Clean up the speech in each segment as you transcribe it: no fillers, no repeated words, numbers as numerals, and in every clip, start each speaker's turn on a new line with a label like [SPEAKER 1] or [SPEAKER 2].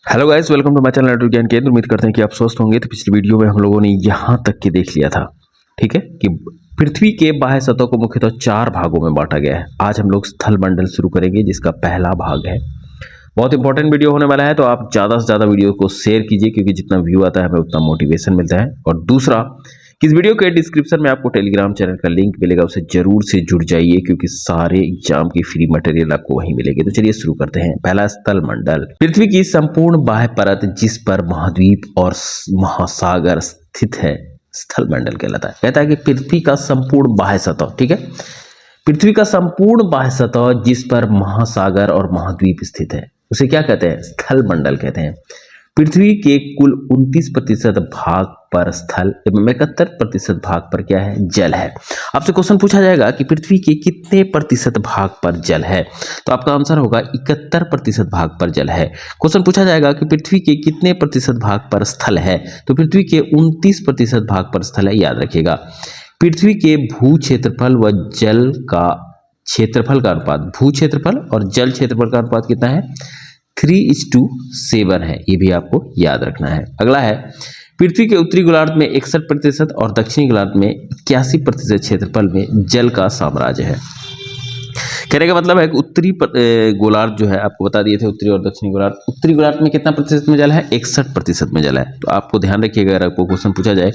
[SPEAKER 1] Hello guys, welcome to my channel network Gyan Kendra. उम्मीद करते हैं कि आप स्वस्थ होंगे। तो पिछली वीडियो में हम लोगों ने यहाँ तक के देख लिया था, ठीक है, कि पृथ्वी के बाह्य सतह को मुख्यतः 4 भागों में बांटा गया है। आज हम लोग स्थल मंडल शुरू करेंगे, जिसका पहला भाग है। बहुत इंपॉर्टेंट वीडियो होने वाला है, तो आप ज़्यादा से ज़्यादा वीडियो को शेयर कीजिए, क्योंकि जितना व्यू आता है हमें उतना मोटिवेशन मिलता है। और दूसरा, इस वीडियो के डिस्क्रिप्शन में आपको टेलीग्राम चैनल का लिंक मिलेगा, उसे जरूर से जुड़ जाइए, क्योंकि सारे एग्जाम की फ्री मटेरियल आपको वहीं मिलेगी। तो चलिए शुरू करते हैं। पहला, स्थल मंडल। पृथ्वी की संपूर्ण बाह्य परत जिस पर महाद्वीप और महासागर स्थित है, स्थल मंडल कहलाता है। कहता है कि पृथ्वी का संपूर्ण बाह्य सतह, ठीक है, पृथ्वी का संपूर्ण बाह्य सतह जिस पर महासागर और महाद्वीप स्थित है, उसे क्या कहते हैं? स्थल मंडल कहते हैं। पृथ्वी के कुल 29% भाग पर स्थल एवं 71% भाग पर क्या है? जल है। आपसे क्वेश्चन पूछा जाएगा कि पृथ्वी के कितने प्रतिशत भाग पर जल है, तो आपका आंसर होगा 71% भाग पर जल है। क्वेश्चन पूछा जाएगा कि पृथ्वी के कितने प्रतिशत भाग पर स्थल है, तो पृथ्वी के 29% भाग पर स्थल है। याद रखिएगा, पृथ्वी के भू क्षेत्रफल व जल का क्षेत्रफल का अनुपात, भू क्षेत्रफल और जल क्षेत्रफल का अनुपात कितना है? 3:7 है। ये भी आपको याद रखना है। अगला है, पृथ्वी के उत्तरी गोलार्ध में 61% और दक्षिणी गोलार्ध में 81% क्षेत्रफल में जल का साम्राज्य है। कहने का मतलब है कि उत्तरी गोलार्ध जो है, आपको बता दिए थे उत्तरी और दक्षिणी गोलार्ध। उत्तरी गोलार्ध में कितना प्रतिशत में जल है? 61% में जल है। तो आपको ध्यान रखिएगा, अगर आपको क्वेश्चन पूछा जाए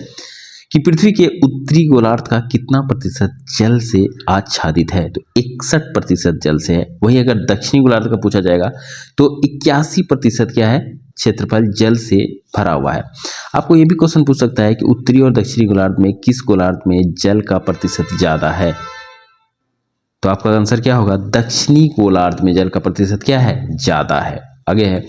[SPEAKER 1] कि पृथ्वी के उत्तरी गोलार्ध का कितना प्रतिशत जल से आच्छादित है, तो 61% जल से है। वहीं अगर दक्षिणी गोलार्ध का पूछा जाएगा तो 81% क्या है? क्षेत्रफल जल से भरा हुआ है। आपको ये भी क्वेश्चन पूछ सकता है कि उत्तरी और दक्षिणी गोलार्ध में किस गोलार्ध में जल का प्रतिशत ज्यादा है, तो आपका आंसर क्या होगा? दक्षिणी गोलार्ध में जल का प्रतिशत क्या है? ज्यादा है। आगे है,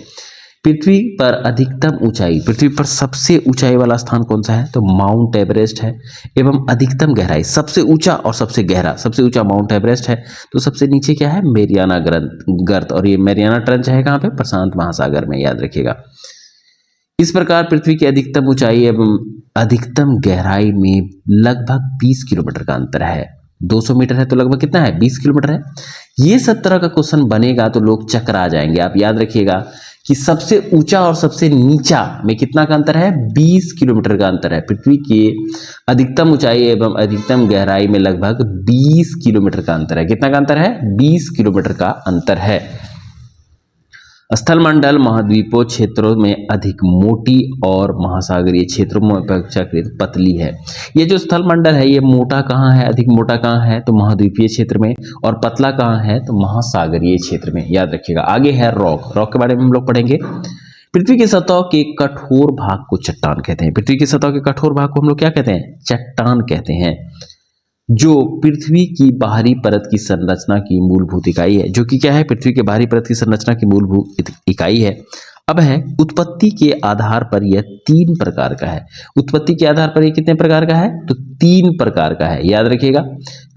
[SPEAKER 1] पृथ्वी पर अधिकतम ऊंचाई, पृथ्वी पर सबसे ऊंचाई वाला स्थान कौन सा है, तो माउंट एवरेस्ट है। एवं अधिकतम गहराई, सबसे ऊंचा और सबसे गहरा, सबसे ऊंचा माउंट एवरेस्ट है, तो सबसे नीचे क्या है? मेरियाना गर्त। और ये मेरियाना ट्रेंच है कहाँ पे? प्रशांत महासागर में। याद रखिएगा। इस प्रकार पृथ्वी की अधिकतम ऊंचाई एवं अधिकतम गहराई में लगभग 20 किलोमीटर का अंतर है। 200 मीटर है तो लगभग कितना है? 20 किलोमीटर है। ये सब तरह का क्वेश्चन बनेगा तो लोग चकरा जाएंगे। आप याद रखिएगा कि सबसे ऊंचा और सबसे नीचा में कितना का अंतर है? 20 किलोमीटर का अंतर है। पृथ्वी की अधिकतम ऊंचाई एवं अधिकतम गहराई में लगभग 20 किलोमीटर का अंतर है। कितना का अंतर है? 20 किलोमीटर का अंतर है। स्थल मंडल महाद्वीपों क्षेत्रों में अधिक मोटी और महासागरीय क्षेत्रों में अपेक्षाकृत पतली है। ये जो स्थल मंडल है, ये मोटा कहाँ है, अधिक मोटा कहाँ है, तो महाद्वीपीय क्षेत्र में। और पतला कहाँ है, तो महासागरीय क्षेत्र में। याद रखिएगा। आगे है रॉक। रॉक के बारे में हम लोग पढ़ेंगे। पृथ्वी की सतह के कठोर भाग को चट्टान कहते हैं। पृथ्वी की सतह के कठोर भाग को हम लोग क्या कहते हैं? चट्टान कहते हैं, जो पृथ्वी की बाहरी परत की संरचना की मूलभूत इकाई है। जो कि क्या है? पृथ्वी के बाहरी परत की संरचना की मूलभूत इकाई है। अब है, उत्पत्ति के आधार पर यह 3 प्रकार का है। उत्पत्ति के आधार पर यह कितने प्रकार का है? तो 3 प्रकार का है। याद रखिएगा।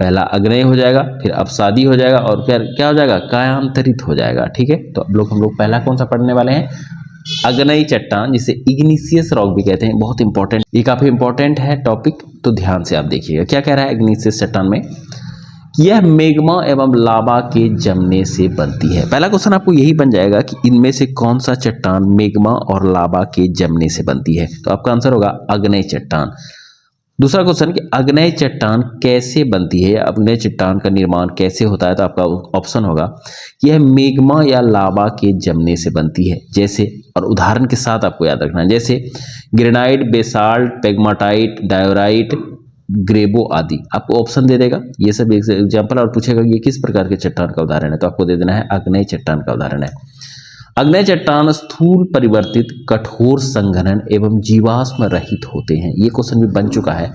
[SPEAKER 1] पहला अग्नेय हो जाएगा, फिर अपसादी हो जाएगा, और फिर क्या हो जाएगा? कायांतरित हो जाएगा। ठीक है, तो अब हम लोग पहला कौन सा पढ़ने वाले हैं? अग्नेय चट्टान, जिसे इग्निशियस रॉक भी कहते हैं। बहुत इंपॉर्टेंट, ये काफी इंपॉर्टेंट है टॉपिक, तो ध्यान से आप देखिएगा। क्या कह रहा है इग्निशियस चट्टान में? यह मैग्मा एवं लावा के जमने से बनती है। पहला क्वेश्चन आपको यही बन जाएगा कि इनमें से कौन सा चट्टान मैग्मा और लावा के जमने से बनती है, तो आपका आंसर होगा अग्नेय चट्टान। दूसरा क्वेश्चन कि अग्नेय चट्टान कैसे बनती है, या अग्नेय चट्टान का निर्माण कैसे होता है, तो आपका ऑप्शन होगा यह मैग्मा या लावा के जमने से बनती है। जैसे, और उदाहरण के साथ आपको याद रखना है, जैसे ग्रेनाइट, बेसाल्ट, पेग्माटाइट, डायोराइट, ग्रेबो आदि। आपको ऑप्शन दे देगा ये सब एग्जाम्पल, और पूछेगा ये किस प्रकार के चट्टान का उदाहरण है, तो आपको दे देना है अग्नेय चट्टान का उदाहरण है। अग्नेय चट्टान स्थूल परिवर्तित, कठोर संघनन एवं जीवाश्म रहित होते हैं। ये क्वेश्चन भी बन चुका है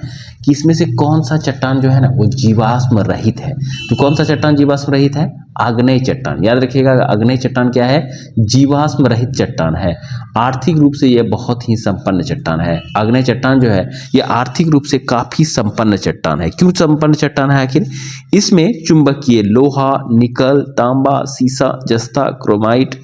[SPEAKER 1] कि इसमें से कौन सा चट्टान जो है ना, वो जीवाश्म रहित है। तो कौन सा चट्टान जीवाश्म रहित है? आग्नेय चट्टान। याद रखिएगा, आग्नेय चट्टान क्या है? जीवाश्म रहित चट्टान है। आर्थिक रूप से यह बहुत ही संपन्न चट्टान है। आग्नेय चट्टान जो है, यह आर्थिक रूप से काफी संपन्न चट्टान है। क्यों संपन्न चट्टान है आखिर? इसमें चुंबकीय लोहा, निकल, तांबा, सीसा, जस्ता, क्रोमाइट,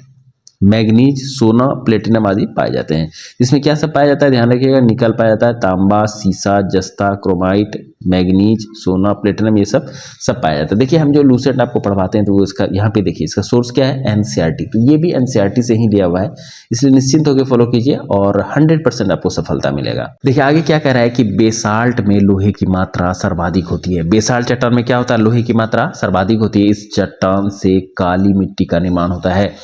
[SPEAKER 1] मैग्नीज, सोना, प्लेटिनम आदि पाए जाते हैं। इसमें क्या सब पाया जाता है? ध्यान रखिएगा, निकल पाया जाता है, तांबा, सीसा, जस्ता, क्रोमाइट, मैग्नीज, सोना, प्लेटिनम, ये सब पाया जाता है। देखिए हम जो लूसेंट आपको पढ़वाते हैं तो वो इसका यहाँ पे देखिए इसका सोर्स क्या है, एनसीईआरटी। तो ये भी एनसीईआरटी से ही लिया हुआ है, इसलिए निश्चिंत होकर फॉलो कीजिए और 100% आपको सफलता मिलेगा। देखिए आगे क्या कह रहा है कि बेसाल्ट में लोहे की मात्रा सर्वाधिक होती है। बेसाल्ट चट्टान में क्या होता है, लोहे की मात्रा सर्वाधिक होती है। इस चट्टान से काली मिट्टी का निर्माण होता है।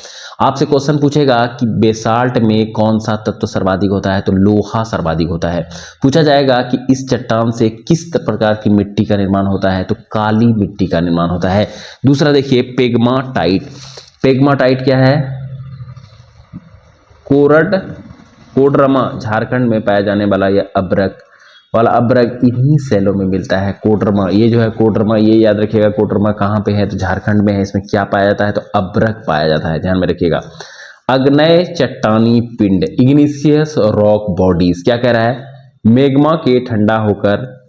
[SPEAKER 1] आपसे क्वेश्चन पूछेगा कि बेसाल्ट में कौन सा तत्व सर्वाधिक होता है, तो लोहा सर्वाधिक होता है। पूछा जाएगा कि इस चट्टान से किस प्रकार की मिट्टी का निर्माण होता है, तो काली मिट्टी का निर्माण होता है। दूसरा देखिए पेग्माटाइट। पेग्माटाइट क्या है, कोडरमा झारखंड में पाया जाने वाला यह अभ्रक वाला अभ्रक इन्हीं सेलों में मिलता है। कोडरमा, ये जो है कोडरमा, ये याद रखिएगा कोडरमा कहाँ पे है, तो झारखंड में है। इसमें क्या पाया जाता है, तो अभ्रक पाया जाता है, ध्यान में रखिएगा। अग्नेय चट्टानी पिंड, इग्निशियस रॉक बॉडीज, क्या कह रहा है, मैग्मा के ठंडा होकर,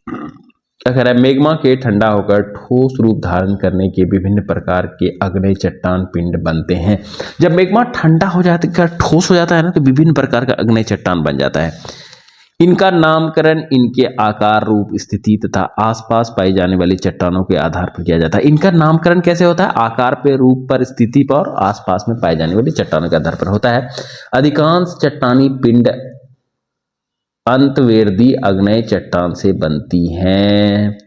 [SPEAKER 1] क्या कह रहा है, मैग्मा के ठंडा होकर ठोस रूप धारण करने के विभिन्न प्रकार के अग्नेय चट्टान पिंड बनते हैं। जब मैग्मा ठंडा हो जाता है, ठोस हो जाता है ना, तो विभिन्न प्रकार का अग्नेय चट्टान बन जाता है। इनका नामकरण इनके आकार, रूप, स्थिति तथा आसपास पाई जाने वाली चट्टानों के आधार पर किया जाता है। इनका नामकरण कैसे होता है, आकार पे, रूप पर, स्थिति पर और आसपास में पाई जाने वाली चट्टानों के आधार पर होता है। अधिकांश चट्टानी पिंड अंतर्वेदी आग्नेय चट्टान से बनती हैं।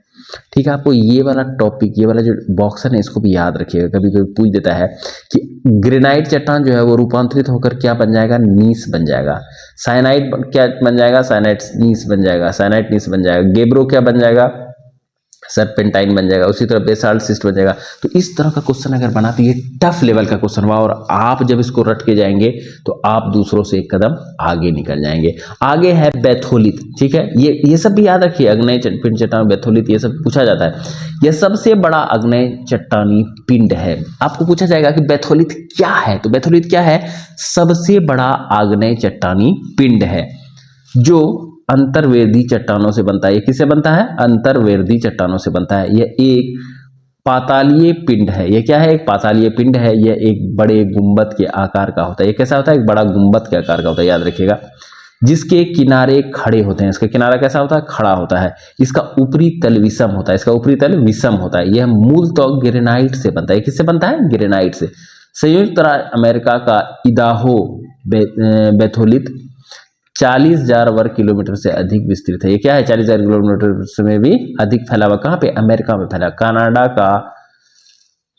[SPEAKER 1] ठीक है, आपको ये वाला टॉपिक, ये वाला जो बॉक्स है ना, इसको भी याद रखिएगा। कभी कभी पूछ देता है कि ग्रेनाइट चट्टान जो है वो रूपांतरित होकर क्या बन जाएगा, नीस बन जाएगा। साइनाइट क्या बन जाएगा, साइनाइट नीस बन जाएगा, साइनाइट नीस बन जाएगा। गेब्रो क्या बन जाएगा, सरपेंटाइन बन जाएगा। उसी तरह बेसाल्ट सिस्ट बन जाएगा। तो इस तरह का क्वेश्चन अगर बना तो ये टफ लेवल का क्वेश्चन हुआ, और आप जब इसको रट के जाएंगे तो आप दूसरों से एक कदम आगे निकल जाएंगे। आगे है बैथोलित, ठीक है, ये सब भी याद रखिए, अग्नेय पिंड, चट्टान, बैथोलित, ये सब पूछा जाता है। यह सबसे बड़ा अग्नेय चट्टानी पिंड है। आपको पूछा जाएगा कि बैथोलित क्या है, तो बैथोलित क्या है, सबसे बड़ा आग्नेय चट्टानी पिंड है जो अंतर्वेदी चट्टानों से बनता है। ये किससे बनता है, अंतर्वेदी चट्टानों से बनता है। यह एक पातालीय पिंड है। यह क्या है, एक पातालीय पिंड है। यह एक बड़े गुंबद के आकार का होता है। यह कैसा होता है, एक बड़ा गुंबद के आकार का होता है, याद रखिएगा, जिसके किनारे खड़े होते हैं। इसका किनारा कैसा होता है, खड़ा होता है। इसका ऊपरी तल विषम होता है, इसका ऊपरी तल विषम होता है। यह मूलतः ग्रेनाइट से बनता है। किससे बनता है, ग्रेनाइट से। संयुक्त राज्य अमेरिका का इदाहो बैथोलित 40,000 वर्ग किलोमीटर से अधिक विस्तृत है। ये क्या है, 40,000 किलोमीटर में भी अधिक फैला हुआ। कहाँ पे, अमेरिका में फैला। कनाडा का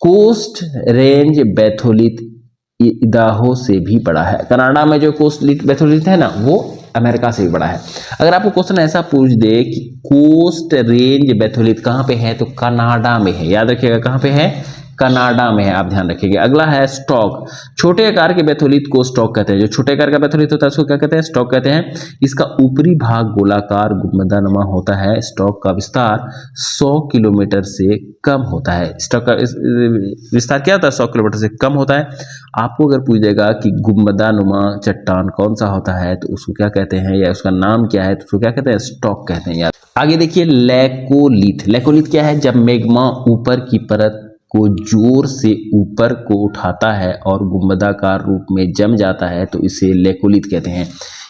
[SPEAKER 1] कोस्ट रेंज बैथोलित इदाहो से भी बड़ा है। कनाडा में जो कोस्ट बैथोलित है ना, वो अमेरिका से भी बड़ा है। अगर आपको क्वेश्चन ऐसा पूछ दे कि कोस्ट रेंज बैथोलित कहाँ पे है, तो कनाडा में है, याद रखिएगा, कहाँ पे है, कनाडा में है, आप ध्यान रखिएगा। अगला है स्टॉक। छोटे आकार के बैथोलित को स्टॉक कहते हैं। जो छोटे आकार का बैथोलित होता है उसको क्या कहते हैं, स्टॉक कहते हैं। इसका ऊपरी भाग गोलाकार गुंबदानुमा होता है। स्टॉक का विस्तार 100 किलोमीटर से कम होता है। स्टॉक का विस्तार क्या होता है, 100 किलोमीटर से कम होता है। आपको अगर पूछ देगा कि गुंबदानुमा चट्टान कौन सा होता है, तो उसको क्या कहते हैं, या उसका नाम क्या है, तो उसको क्या कहते हैं, स्टॉक कहते हैं। यार आगे देखिए लेकोलिथ। लेकोलिथ क्या है, जब मैग्मा ऊपर की परत को जोर से ऊपर को उठाता है और गुंबदाकार रूप में जम जाता है, तो इसे लेकोलिथ कहते हैं।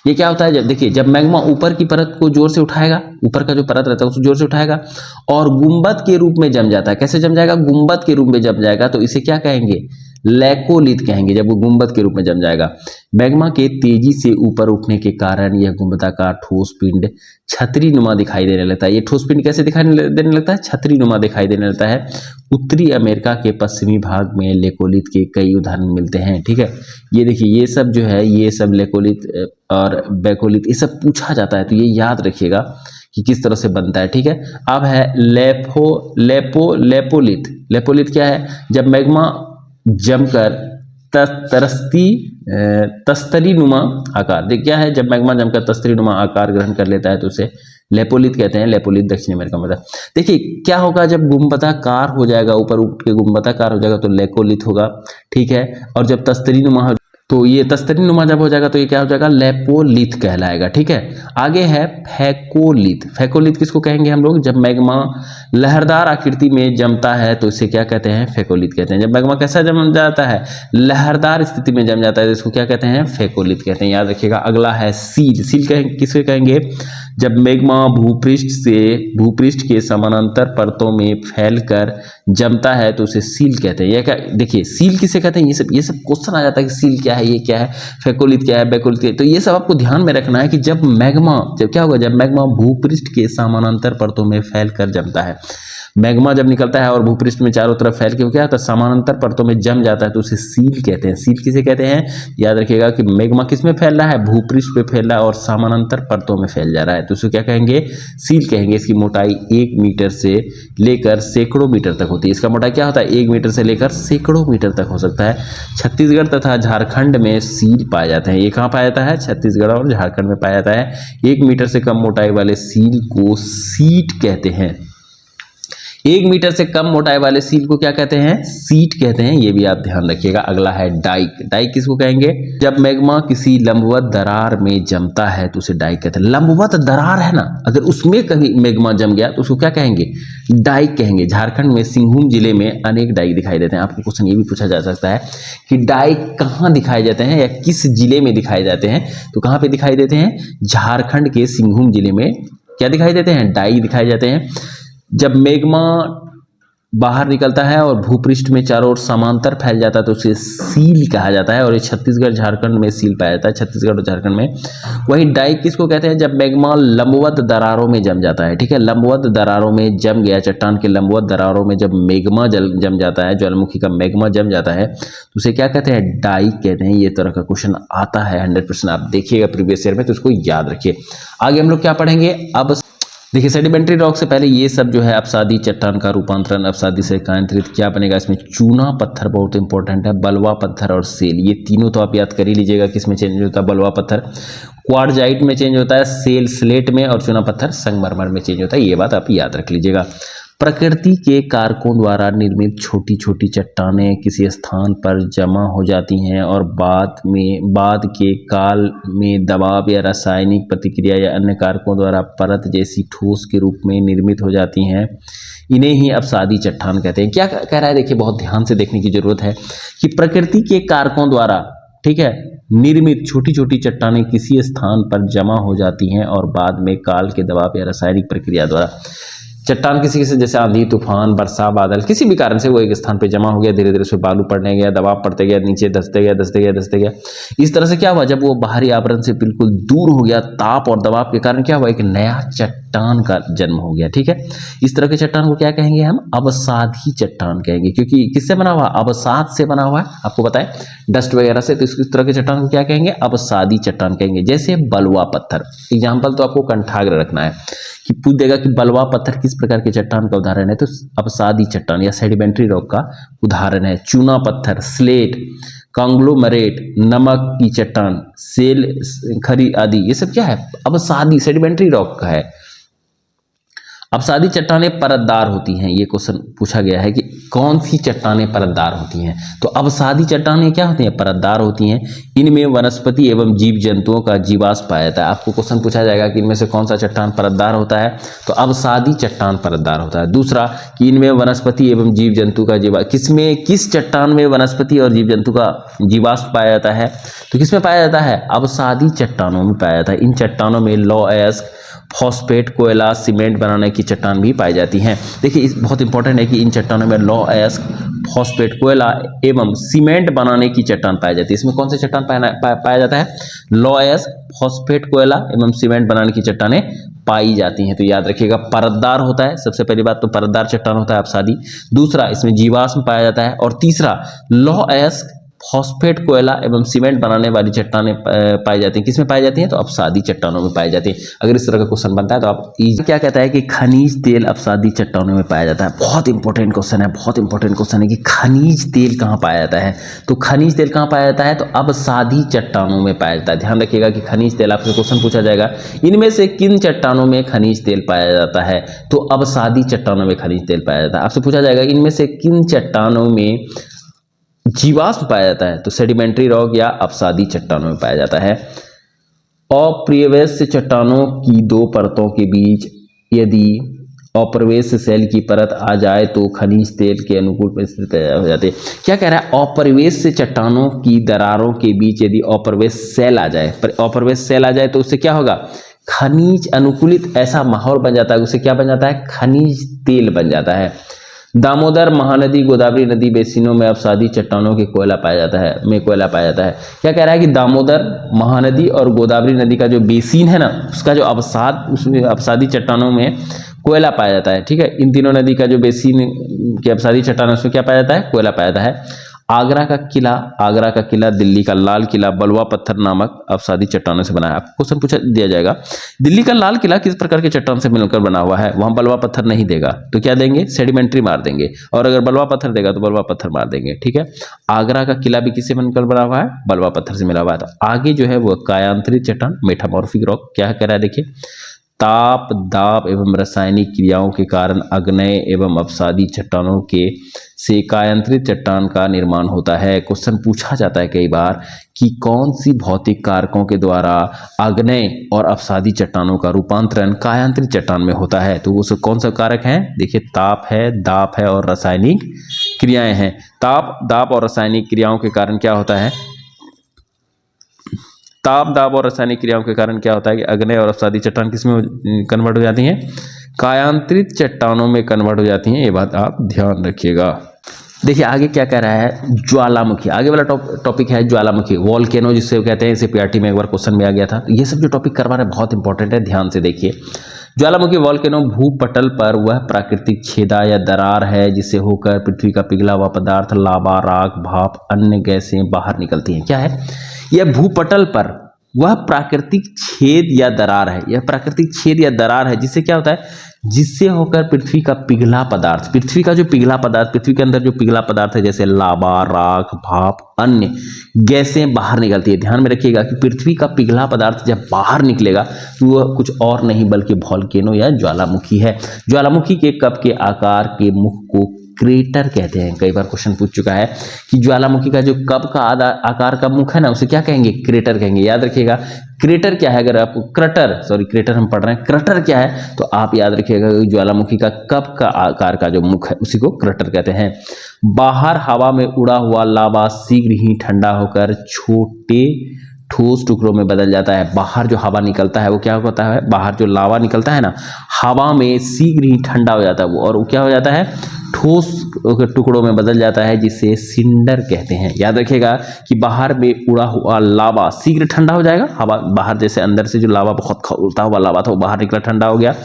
[SPEAKER 1] ये क्या होता है, जब देखिए, जब मैग्मा ऊपर की परत को जोर से उठाएगा, ऊपर का जो परत रहता है उसको जोर से उठाएगा और गुंबद के रूप में जम जाता है। कैसे जम जाएगा, गुंबद के रूप में जम जाएगा, तो इसे क्या कहेंगे, लेकोलिथ कहेंगे, जब वो गुंबद के रूप में जम जाएगा। मैग्मा के तेजी से ऊपर उठने के कारण यह गुंबदाकार ठोस पिंड छतरी नुमा दिखाई देने लगता है। ये ठोस पिंड कैसे दिखाई देने लगता है, छतरी नुमा दिखाई देने लगता है। उत्तरी अमेरिका के पश्चिमी भाग में लेकोलिथ के कई उदाहरण मिलते हैं। ठीक है, ये देखिए, ये सब जो है, ये सब लेकोलिथ और बैकोलिथ, ये सब पूछा जाता है, तो ये याद रखिएगा कि किस तरह से बनता है। ठीक है, अब है लेपोलिथ। लेपोलिथ क्या है, जब मैग्मा जमकर तस्तरी नुमा आकार, देख क्या है, जब मैग्मा जमकर तस्तरी नुमा आकार ग्रहण कर लेता है तो उसे लेपोलिथ कहते हैं। लेपोलिथ दक्षिण अमेरिका में। देखिए क्या होगा, जब गुंबदाकार हो जाएगा, ऊपर उठ के गुंबदाकार हो जाएगा तो लेकोलिथ होगा। ठीक है, और जब तस्तरी नुमा, तो ये तस्तरी नुमा जब हो जाएगा तो ये क्या हो जाएगा, लेपोलिथ कहलाएगा। ठीक है, आगे है फेकोलिथ। फेकोलिथ किसको कहेंगे हम लोग, जब मैग्मा लहरदार आकृति में जमता है तो इसे क्या कहते हैं, फेकोलिथ कहते हैं। जब मैग्मा कैसा जम जाता है, लहरदार स्थिति में जम जाता है, तो इसको क्या कहते हैं, फेकोलिथ कहते हैं, याद रखिएगा। अगला है सील। सील किसको कहेंगे, जब मैग्मा भूपृष्ठ के समानांतर परतों में फैलकर जमता है तो उसे सील कहते हैं। यह क्या, देखिए सील किसे कहते हैं, ये सब क्वेश्चन आ जाता है कि सील क्या है, ये क्या है, फेकोलिथ क्या है, बेकोलिथ क्या है। तो ये सब आपको ध्यान में रखना है कि जब क्या होगा, जब मैग्मा भूपृष्ठ के समानांतर परतों में फैलकर जमता है, मैग्मा जब निकलता है और भूपृष्ठ में चारों तरफ फैल के क्या होता है, समानांतर परतों में जम जाता है तो उसे सील कहते हैं। सील किसे कहते हैं, याद रखिएगा कि मैग्मा किस में फैल रहा है, भूपृष्ठ पे फैल रहा है और समानांतर परतों में फैल जा रहा है तो उसे क्या कहेंगे, सील कहेंगे। इसकी मोटाई 1 मीटर से लेकर सैकड़ों मीटर तक होती है। इसका मोटाई क्या होता है, 1 मीटर से लेकर सैकड़ों मीटर तक हो सकता है। छत्तीसगढ़ तथा झारखंड में सील पाए जाते हैं। ये कहाँ पाया जाता है, छत्तीसगढ़ और झारखंड में पाया जाता है। 1 मीटर से कम मोटाई वाले सील को सीट कहते हैं। 1 मीटर से कम मोटाई वाले सील को क्या कहते हैं, सीट कहते हैं। ये भी आप ध्यान रखिएगा। अगला है डाइक। डाइक किसको कहेंगे, जब मैग्मा किसी लंबवत दरार में जमता है तो उसे डाइक कहते हैं। लंबवत दरार है ना, अगर उसमें कभी मैग्मा जम गया तो उसको क्या कहेंगे, डाइक कहेंगे। झारखंड में सिंहभूम जिले में अनेक डाइक दिखाई देते हैं। आपको क्वेश्चन ये भी पूछा जा सकता है कि डाइक कहाँ दिखाई जाते हैं या किस जिले में दिखाई जाते हैं, तो कहाँ पे दिखाई देते हैं, झारखंड के सिंहभूम जिले में क्या दिखाई देते हैं, डाइक दिखाई जाते हैं। जब मैग्मा बाहर निकलता है और भूपृष्ठ में चारों ओर समांतर फैल जाता है तो उसे सील कहा जाता है और ये छत्तीसगढ़ झारखंड में सील पाया जाता है, छत्तीसगढ़ और झारखंड में। वहीं डाइक किसको कहते हैं, जब मैग्मा लंबवत दरारों में जम जाता है। ठीक है, लंबवत दरारों में जम गया, चट्टान के लंबवत दरारों में जब मैग्मा जम जाता है, ज्वालामुखी का मैग्मा जम जाता है तो उसे क्या कहते हैं, डाइक कहते हैं। ये तरह का क्वेश्चन आता है 100%, आप देखिएगा प्रीवियस ईयर में, तो उसको याद रखिए। आगे हम लोग क्या पढ़ेंगे, अब देखिए सेडिमेंट्री रॉक से पहले ये सब जो है अपसादी चट्टान का रूपांतरण अपसादी से कायांतरित क्या बनेगा, इसमें चूना पत्थर बहुत इंपॉर्टेंट है, बलवा पत्थर और सेल, ये तीनों तो आप याद कर ही लीजिएगा किसमें चेंज होता है, बलवा पत्थर क्वार्टजाइट में चेंज होता है, सेल स्लेट में, और चूना पत्थर संगमरमर में चेंज होता है। ये बात आप याद रख लीजिएगा। प्रकृति के कारकों द्वारा निर्मित छोटी छोटी चट्टानें किसी स्थान पर जमा हो जाती हैं और बाद के काल में दबाव या रासायनिक प्रतिक्रिया या अन्य कारकों द्वारा परत जैसी ठोस के रूप में निर्मित हो जाती हैं। इन्हें ही अपसादी चट्टान कहते हैं। क्या कह रहा है, देखिए बहुत ध्यान से देखने की जरूरत है कि प्रकृति के कारकों द्वारा, ठीक है, निर्मित छोटी छोटी चट्टानें किसी स्थान पर जमा हो जाती हैं और बाद में काल के दबाव या रासायनिक प्रक्रिया द्वारा चट्टान किसी जैसे आंधी तूफान वर्षा बादल किसी भी कारण से वो एक स्थान पे जमा हो गया, धीरे धीरे उसमें बालू पड़ने गया, दबाव पड़ते गया, नीचे धंसते गया। इस तरह से क्या हुआ, जब वो बाहरी आवरण से बिल्कुल दूर हो गया, ताप और दबाव के कारण क्या हुआ, एक नया चट्टान का जन्म हो गया। ठीक है, इस तरह के चट्टान को क्या कहेंगे हम, अवसादी चट्टान कहेंगे, क्योंकि किससे बना हुआ, अवसाद से बना हुआ है, आपको बताएं डस्ट वगैरह से। तो इस तरह के चट्टान को क्या कहेंगे, अवसादी चट्टान कहेंगे। जैसे बलुआ पत्थर, एग्जाम्पल तो आपको कंठाग्र रखना है कि पूछ देगा कि बलुआ पत्थर किस प्रकार के चट्टान का उदाहरण है, तो अवसादी चट्टान या सेडिमेंट्री रॉक का उदाहरण है। चूना पत्थर, स्लेट, कांग्लोमरेट, नमक की चट्टान, सेल खरी आदि, ये सब क्या है, अवसादी सेडिमेंट्री रॉक का है। अवसादी चट्टानें परतदार होती हैं। ये क्वेश्चन पूछा गया है कि कौन सी चट्टानें परतदार होती हैं, तो अवसादी चट्टानें क्या होती हैं, परतदार होती हैं। इनमें वनस्पति एवं जीव जंतुओं का जीवाश्म पाया जाता है। आपको क्वेश्चन पूछा जाएगा कि इनमें से कौन सा चट्टान परतदार होता है, तो अवसादी चट्टान परतदार होता है। दूसरा कि इनमें वनस्पति एवं जीव जंतु का किस चट्टान में वनस्पति और जीव जंतु का जीवाश्म पाया जाता है, तो किसमें पाया जाता है, अवसादी चट्टानों में पाया जाता है। इन चट्टानों में लौह फॉस्फेट, कोयला, सीमेंट बनाने की चट्टान भी पाई जाती हैं। देखिए बहुत इंपॉर्टेंट है कि इन चट्टानों में लौह अयस्क, फॉस्फेट, कोयला एवं सीमेंट बनाने की चट्टान पाई जाती है। इसमें कौन सी चट्टान पाया जाता है, लौह अयस्क, फॉस्फेट, कोयला एवं सीमेंट बनाने की चट्टानें पाई जाती हैं। तो याद रखिएगा परतदार होता है, सबसे पहली बात तो परतदार चट्टान होता है अवसादी। दूसरा इसमें जीवाश्म पाया जाता है, और तीसरा लौह अयस्क, फॉस्फेट, कोयला एवं सीमेंट बनाने वाली चट्टानें पाई जाती हैं। किसमें पाई जाती हैं, तो अवसादी चट्टानों में पाई जाती हैं। अगर इस तरह का क्वेश्चन बनता है तो आप क्या कहता है कि खनिज तेल अवसादी चट्टानों में पाया जाता है। बहुत इंपॉर्टेंट क्वेश्चन है, बहुत इंपॉर्टेंट क्वेश्चन है कि खनिज तेल कहाँ पाया जाता है, तो खनिज तेल कहाँ पाया जाता है, तो अवसादी चट्टानों में पाया जाता है। ध्यान रखिएगा कि खनिज तेल, आपसे क्वेश्चन पूछा जाएगा इनमें से किन चट्टानों में खनिज तेल पाया जाता है, तो अवसादी चट्टानों में खनिज तेल पाया जाता है। आपसे पूछा जाएगा इनमें से किन चट्टानों में जीवाश्म पाया जाता है, तो सेडिमेंट्री रॉक या अवसादी चट्टानों में पाया जाता है। अप्रवेश चट्टानों की दो परतों के बीच यदि अप्रवेश सेल की परत आ जाए तो खनिज तेल के अनुकूल परिस्थिति पैदा हो जाती है। क्या कह रहा है, अप्रवेश चट्टानों की दरारों के बीच यदि अप्रवेश सेल आ जाए, अप्रवेश सेल आ जाए तो उससे क्या होगा, खनिज अनुकूलित ऐसा माहौल बन जाता है, उसे क्या बन जाता है, खनिज तेल बन जाता है। दामोदर महानदी गोदावरी नदी बेसिनों में अवसादी चट्टानों के कोयला पाया जाता है, कोयला पाया जाता है। क्या कह रहा है कि दामोदर महानदी और गोदावरी नदी का जो बेसिन है ना, उसका जो अवसाद, उसमें अवसादी चट्टानों में कोयला पाया जाता है। ठीक है, इन तीनों नदी का जो बेसिन की अवसादी चट्टान, उसमें क्या पाया जाता है, कोयला पाया जाता है। आगरा का किला, दिल्ली का लाल किला बलुआ पत्थर नामक अवसादी चट्टानों से बना है। आपको क्वेश्चन पूछा दिया जाएगा, दिल्ली का लाल किला किस प्रकार के चट्टान से मिलकर बना हुआ है, वहां बलुआ पत्थर नहीं देगा तो क्या देंगे, सेडिमेंट्री मार देंगे, और अगर बलुआ पत्थर देगा तो बलुआ पत्थर मार देंगे। ठीक है, आगरा का किला भी किससे बनकर बना हुआ है, बलुआ पत्थर से मिला हुआ है। तो आगे जो है वो कायांतरित चट्टान, मेटामॉर्फिक रॉक, क्या कह रहा है देखिए, ताप दाब एवं रासायनिक क्रियाओं के कारण अग्नेय एवं अवसादी चट्टानों के से कायांतरित चट्टान का निर्माण होता है। क्वेश्चन पूछा जाता है कई बार कि कौन सी भौतिक कारकों के द्वारा अग्नेय और अवसादी चट्टानों का रूपांतरण कायांतरित चट्टान में होता है। तो वो कौन सा कारक है, देखिए ताप है, दाब है और रासायनिक क्रियाएं हैं। ताप दाब और रासायनिक क्रियाओं के कारण क्या होता है, ताप दाब और रासायनिक क्रियाओं के कारण क्या होता है कि अग्नेय और अवसादी चट्टान किसमें कन्वर्ट हो जाती हैं, कायांतरित चट्टानों में कन्वर्ट हो जाती हैं। ये बात आप ध्यान रखिएगा। देखिए आगे क्या कह रहा है, ज्वालामुखी, आगे वाला टॉपिक है ज्वालामुखी, वॉल्केनो जिससे कहते हैं, इसे पीआरटी में एक बार क्वेश्चन में आ गया था। तो ये सब जो टॉपिक करवा रहे हैं बहुत इंपॉर्टेंट है, ध्यान से देखिए। ज्वालामुखी वॉल्केनो भूपटल पर वह प्राकृतिक छेदा या दरार है जिससे होकर पृथ्वी का पिघला हुआ पदार्थ, लावा, राख, भाप, अन्य गैसें बाहर निकलती हैं। क्या है, यह भूपटल पर वह प्राकृतिक छेद या दरार है, यह प्राकृतिक छेद या दरार है जिससे क्या होता है, जिससे होकर पृथ्वी का पिघला पदार्थ, पृथ्वी का जो पिघला पदार्थ, पृथ्वी के अंदर जो पिघला पदार्थ है जैसे लावा, राख, भाप, अन्य गैसें बाहर निकलती है। ध्यान में रखिएगा कि पृथ्वी का पिघला पदार्थ जब बाहर निकलेगा तो वह कुछ और नहीं बल्कि वॉल्केनो या ज्वालामुखी है। ज्वालामुखी के कप के आकार के मुख को क्रेटर कहते हैं। कई बार क्वेश्चन पूछ चुका है कि ज्वालामुखी का जो कप का आकार का मुख है ना, उसे क्या कहेंगे, क्रेटर कहेंगे। याद रखिएगा क्रेटर क्या है, अगर आपको क्रेटर हम पढ़ रहे हैं, क्रेटर क्या है तो आप याद रखिएगा ज्वालामुखी का कप का आकार का जो मुख है उसी को क्रेटर कहते हैं। बाहर हवा में उड़ा हुआ लावा शीघ्र ही ठंडा होकर छोटे ठोस टुकड़ों में बदल जाता है। बाहर जो हवा निकलता है वो क्या होता है, बाहर जो लावा निकलता है ना, हवा में शीघ्र ही ठंडा हो जाता है वो, और वो क्या हो जाता है, ठोस टुकड़ों में बदल जाता है जिसे सिंडर कहते हैं। याद रखिएगा कि बाहर में उड़ा हुआ लावा शीघ्र ठंडा हो जाएगा, हवा बाहर जैसे अंदर से जो लावा बहुत उड़ता हुआ लावा था वो बाहर निकला, ठंडा हो गया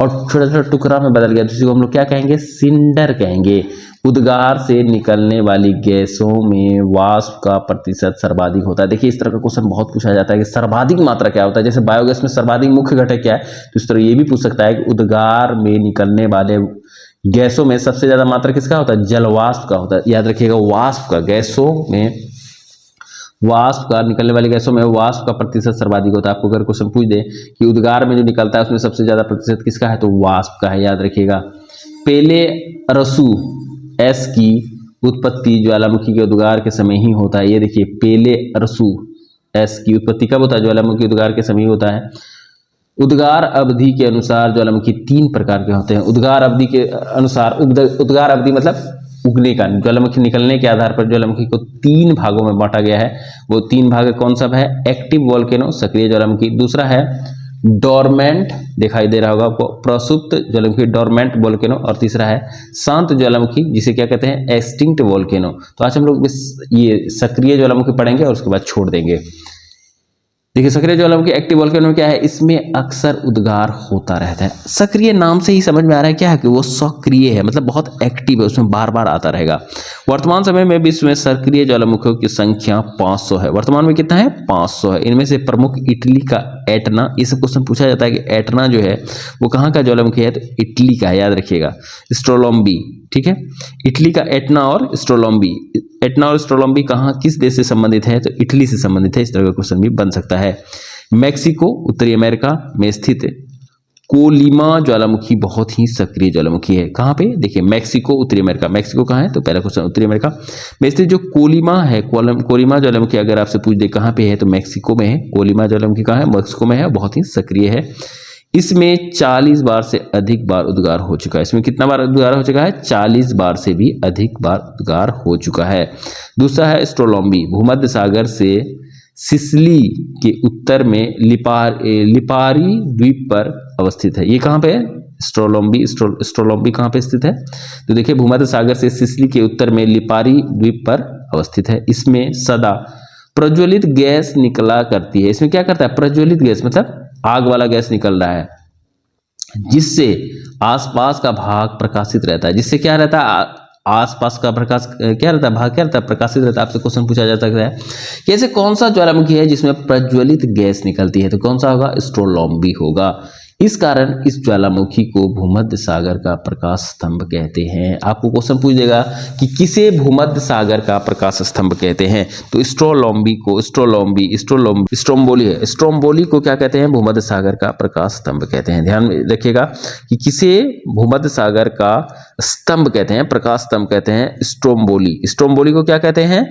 [SPEAKER 1] और छोटा छोटा टुकड़ा में बदल गया, जिसको हम लोग क्या कहेंगे, सिंडर कहेंगे। उद्गार से निकलने वाली गैसों में वाष्प का प्रतिशत सर्वाधिक होता है। देखिए इस तरह का क्वेश्चन बहुत पूछा जाता है कि सर्वाधिक मात्रा क्या होता है, जैसे बायोगैस में सर्वाधिक मुख्य घटक क्या है, तो इस तरह ये भी पूछ सकता है कि उद्गार में निकलने वाले गैसों में सबसे ज्यादा मात्रा किसका होता है, जलवाष्प का होता है। याद रखिएगा वाष्प का, गैसों में वाष्प का, निकलने वाली गैसों में वाष्प का प्रतिशत सर्वाधिक होता है। आपको अगर क्वेश्चन पूछ दे कि उद्गार में जो निकलता है उसमें सबसे ज्यादा प्रतिशत किसका है, तो वाष्प का है। याद रखिएगा पेले रसू एस की उत्पत्ति ज्वालामुखी के उद्गार के समय ही होता है। ये देखिए पेले रसू एस की उत्पत्ति कब होता है, ज्वालामुखी उद्गार के समय होता है। उद्गार अवधि के अनुसार ज्वालामुखी 3 प्रकार के होते हैं। उद्गार अवधि के अनुसार, उद्गार अवधि मतलब उगने का, ज्वालामुखी निकलने के आधार पर ज्वालामुखी को 3 भागों में बांटा गया है। वो 3 भाग कौन सा है, एक्टिव वोल्केनो सक्रिय ज्वालामुखी, दूसरा है डोरमेंट, दिखाई दे रहा होगा आपको, प्रसुप्त ज्वालामुखी डोरमेंट वोल्केनो, और तीसरा है शांत ज्वालामुखी जिसे क्या कहते हैं, एक्सटिंक्ट वोल्केनो। तो आज हम लोग ये सक्रिय ज्वालामुखी पढ़ेंगे और उसके बाद छोड़ देंगे। देखिए सक्रिय ज्वालामुखी एक्टिव वोल्केनो क्या है, इसमें अक्सर उद्गार होता रहता है। सक्रिय नाम से ही समझ में आ रहा है क्या है कि वो सक्रिय है, मतलब बहुत एक्टिव है, उसमें बार बार आता रहेगा। वर्तमान समय में विश्व में सक्रिय ज्वालामुखियों की संख्या 500 है। वर्तमान में कितना है, 500 है। इनमें से प्रमुख इटली का एटना, ये सब क्वेश्चन पूछा जाता है कि एटना जो है वो कहाँ का ज्वालामुखी है, तो इटली का है। याद रखिएगा स्ट्रोलोम्बी, ठीक है, इटली का एटना और स्ट्रोलोम्बी, एटना और स्ट्रोलोम्बी कहाँ किस देश से संबंधित है, तो इटली से संबंधित है। इस तरह का क्वेश्चन भी बन सकता है। मैक्सिको उत्तरी अमेरिका में स्थित कोलिमा ज्वालामुखी बहुत ही सक्रिय ज्वालामुखी है। कहाँ पे, देखिए मैक्सिको उत्तरी अमेरिका, मैक्सिको कहाँ है, तो पहला क्वेश्चन उत्तरी अमेरिका में स्थित जो कोलिमा है, कोलिमा ज्वालामुखी अगर आपसे पूछ दे कहाँ पे है, तो मैक्सिको में है। कोलिमा ज्वालामुखी कहाँ है, मैक्सिको में है, बहुत ही सक्रिय है। इसमें 40 बार से अधिक बार उद्गार हो चुका है। इसमें कितना बार उद्गार हो चुका है, 40 बार से भी अधिक बार उद्गार हो चुका है। दूसरा है स्ट्रोलोम्बी, भूमध्य सागर से सिसिली के उत्तर में लिपारी द्वीप पर अवस्थित है। ये कहाँ पे है? स्ट्रोलोम्बी कहाँ पे स्थित है? तो देखिए भूमध्य सागर से सिसिली के उत्तर में लिपारी द्वीप पर अवस्थित है। इसमें सदा प्रज्वलित गैस निकला करती है। इसमें क्या करता है? प्रज्वलित गैस मतलब आग वाला गैस निकल रहा है, जिससे आसपास का भाग प्रकाशित रहता है। जिससे क्या रहता है? आसपास का प्रकाश क्या रहता है? भाग क्या रहता है? प्रकाशित रहता है। आपसे क्वेश्चन पूछा जा सकता है कि ऐसे कौन सा ज्वालामुखी है जिसमें प्रज्वलित गैस निकलती है? तो कौन सा होगा? स्ट्रोलोम्बी होगा। इस कारण इस ज्वालामुखी को भूमध्य सागर का प्रकाश स्तंभ कहते हैं। आपको क्वेश्चन पूछ देगा कि किसे भूमध्य सागर का प्रकाश स्तंभ कहते हैं? तो स्ट्रोलोम्बी को स्ट्रोम्बोली है। स्ट्रोम्बोली को क्या कहते हैं? भूमध्य सागर का प्रकाश स्तंभ कहते हैं। ध्यान में रखिएगा कि किसे भूमध्य सागर का स्तंभ कहते हैं, प्रकाश स्तंभ कहते हैं? स्ट्रोम्बोली को क्या कहते हैं?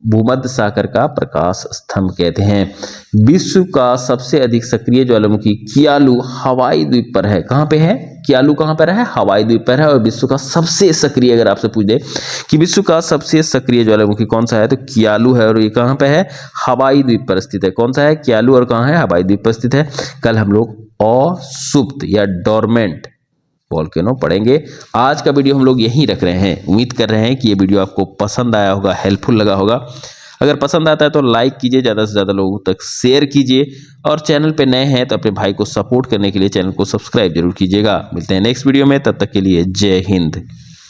[SPEAKER 1] भूमध्य सागर का प्रकाश स्तंभ कहते हैं। विश्व का सबसे अधिक सक्रिय ज्वालामुखी कियालू हवाई द्वीप पर है। कहां पे है? कियालू कहां पर है? हवाई द्वीप पर है। और विश्व का सबसे सक्रिय, अगर आपसे पूछ दे कि विश्व का सबसे सक्रिय ज्वालामुखी कौन सा है, तो कियालू है। और ये कहां पे है? हवाई द्वीप पर स्थित है। कौन सा है? कियालू। और कहां है? हवाई द्वीप पर स्थित है। कल हम लोग असुप्त या डोरमेंट वोल्केनो पढ़ेंगे। आज का वीडियो हम लोग यहीं रख रहे हैं। उम्मीद कर रहे हैं कि ये वीडियो आपको पसंद आया होगा, हेल्पफुल लगा होगा। अगर पसंद आता है तो लाइक कीजिए, ज़्यादा से ज़्यादा लोगों तक शेयर कीजिए, और चैनल पे नए हैं तो अपने भाई को सपोर्ट करने के लिए चैनल को सब्सक्राइब जरूर कीजिएगा। मिलते हैं नेक्स्ट वीडियो में, तब तक के लिए जय हिंद।